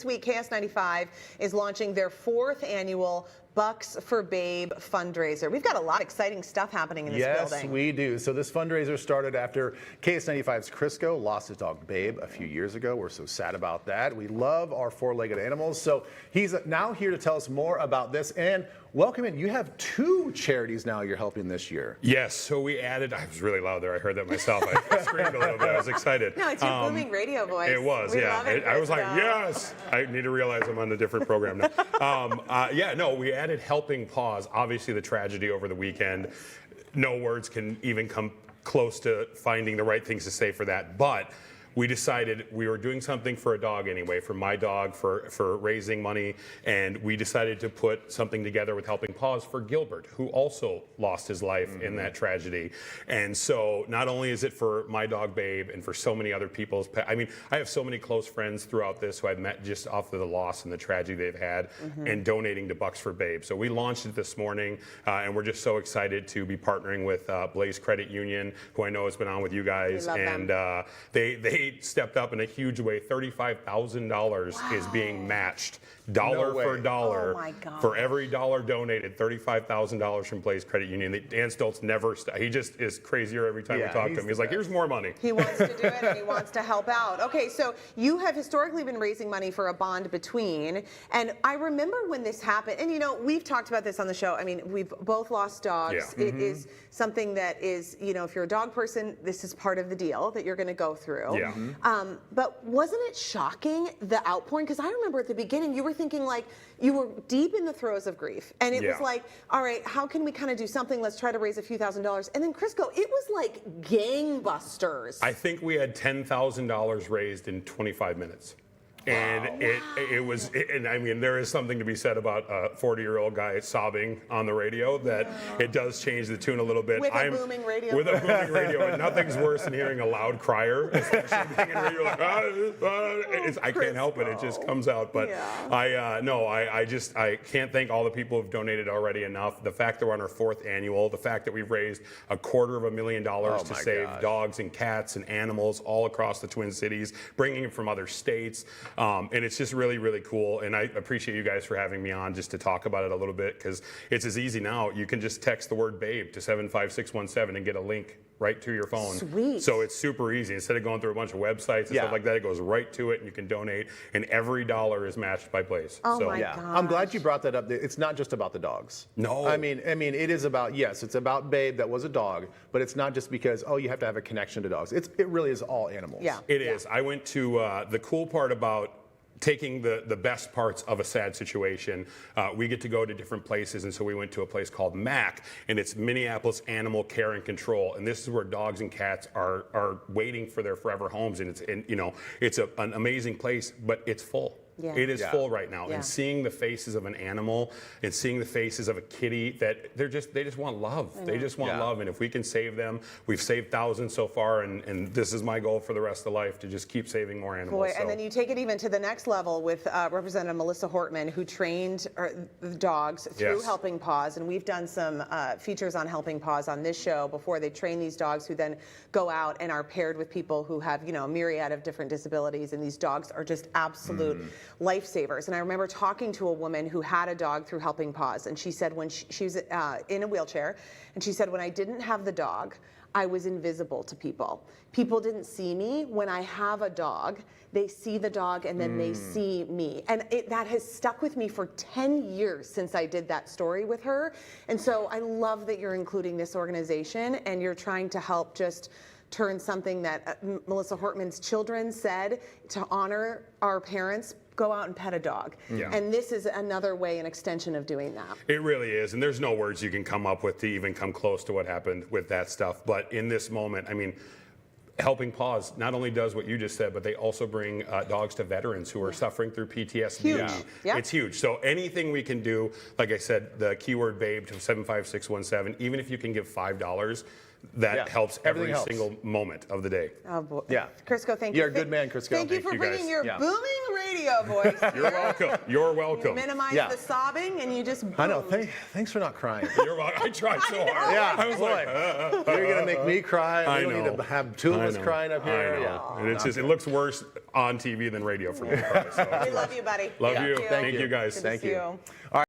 this week, KS95 is launching their 4th annual Bucks for Babe fundraiser. We've got a lot of exciting stuff happening in this building. Yes, we do. So this fundraiser started after KS95's Crisco lost his dog Babe a few years ago. We're so sad about that. We love our 4-legged animals. So he's now here to tell us more about this. And welcome in. You have 2 charities now you're helping this year. Yes, so we added, I was really loud there, I heard that myself. I screamed a little bit, I was excited. No, it's your booming radio voice. It was, We yeah. love it, I was like, Crisco. yes! I need to realize I'm on a different program now. Yeah, no, we added Helping Paws, obviously the tragedy over the weekend. No words can even come close to finding the right things to say for that, but we decided we were doing something for a dog anyway, for my dog, for raising money, and we decided to put something together with Helping Paws for Gilbert, who also lost his life in that tragedy. And so not only is it for my dog Babe and for so many other people's pets, I mean, I have so many close friends throughout this who I've met just off of the loss and the tragedy they've had and donating to Bucks for Babe. So we launched it this morning, and we're just so excited to be partnering with Blaze Credit Union, who I know has been on with you guys. We love And them. they stepped up in a huge way. $35,000 is being matched dollar way. for dollar. Oh my God. For every dollar donated, $35,000 from Blaze Credit Union. Dan Stoltz never he just is crazier every time we Yeah, talk he's to him. the He's like, best. here's more money. He wants to do it and he wants to help out. Okay, so you have historically been raising money for A Bond Between. And I remember when this happened, and you know, we've talked about this on the show. I mean, we've both lost dogs. Yeah. It is something that is, you know, if you're a dog person, this is part of the deal that you're going to go through. Yeah. But wasn't it shocking, the outpouring? Because I remember at the beginning, you were thinking like, you were deep in the throes of grief. And it was Yeah. like, all right, how can we kind of do something? Let's try to raise a few $1,000s. And then Crisco, it was like gangbusters. I think we had $10,000 raised in 25 minutes. And it was, and I mean, there is something to be said about a 40-year-old guy sobbing on the radio that it does change the tune a little bit. With a booming radio. With a booming radio. And nothing's worse than hearing a loud crier, especially being in radio like, I can't help it. It just comes out. But Yeah. I can't thank all the people who've donated already enough. The fact that we're on our 4th annual, the fact that we've raised $250,000 to my save gosh. dogs and cats and animals all across the Twin Cities, bringing them from other states. And it's just really, really cool. And I appreciate you guys for having me on just to talk about it a little bit, because it's as easy now. You can just text the word BABE to 75617 and get a link right to your phone. Sweet. So it's super easy. Instead of going through a bunch of websites and Yeah. stuff like that, it goes right to it and you can donate. And every dollar is matched by Blaze. Oh so, my Yeah, gosh. I'm glad you brought that up. It's not just about the dogs. No. I mean, it is about, yes, it's about Babe that was a dog, but it's not just because, oh, you have to have a connection to dogs. It really is all animals. Yeah. It is. I went to the cool part about taking the best parts of a sad situation. We get to go to different places, and so we went to a place called MAC, and it's Minneapolis Animal Care and Control, and this is where dogs and cats are waiting for their forever homes, and it's an amazing place, but it's full. Yeah. It is Yeah. full right now, Yeah. and seeing the faces of an animal and seeing the faces of a kitty, that they just want love. They just want Yeah. love, and if we can save them, we've saved thousands so far, and this is my goal for the rest of life, to just keep saving more animals. Boy, So- and then you take it even to the next level with Representative Melissa Hortman, who trained the dogs through Yes. Helping Paws, and we've done some features on Helping Paws on this show before. They train these dogs who then go out and are paired with people who have, you know, a myriad of different disabilities, and these dogs are just absolute lifesavers. And I remember talking to a woman who had a dog through Helping Paws, and she said when she was in a wheelchair, and she said, when I didn't have the dog, I was invisible to people. People didn't see me. When I have a dog, they see the dog and then they see me. And that has stuck with me for 10 years since I did that story with her. And so I love that you're including this organization and you're trying to help just turn something that Melissa Hortman's children said to honor our parents. Go out and pet a dog. Yeah. And this is another way, an extension of doing that. It really is, and there's no words you can come up with to even come close to what happened with that stuff. But in this moment, I mean, Helping Paws not only does what you just said, but they also bring dogs to veterans who are suffering through PTSD. Huge. Yeah. It's huge. So anything we can do, like I said, the keyword BABE to 75617, even if you can give $5, that Yeah. helps Everything every helps. single moment of the day. Oh boy. Yeah. Crisco, thank you. You're a good man, Crisco. Thank you Thank for you, bringing guys. your Yeah. booming radio voice. You're welcome. You're welcome. Minimize Yeah. the sobbing, and you just. I know. boomed. Thanks for not crying. You're welcome. I tried so hard. Yeah, I was boy. like, You're gonna make me cry. I We don't know. need to have two of I us know. crying up here. I know. Yeah. And it's just, it looks worse on TV than radio for me. Probably, so. We love you, buddy. Love you. Thank Thank you, guys. Good to Thank see you. you. All right.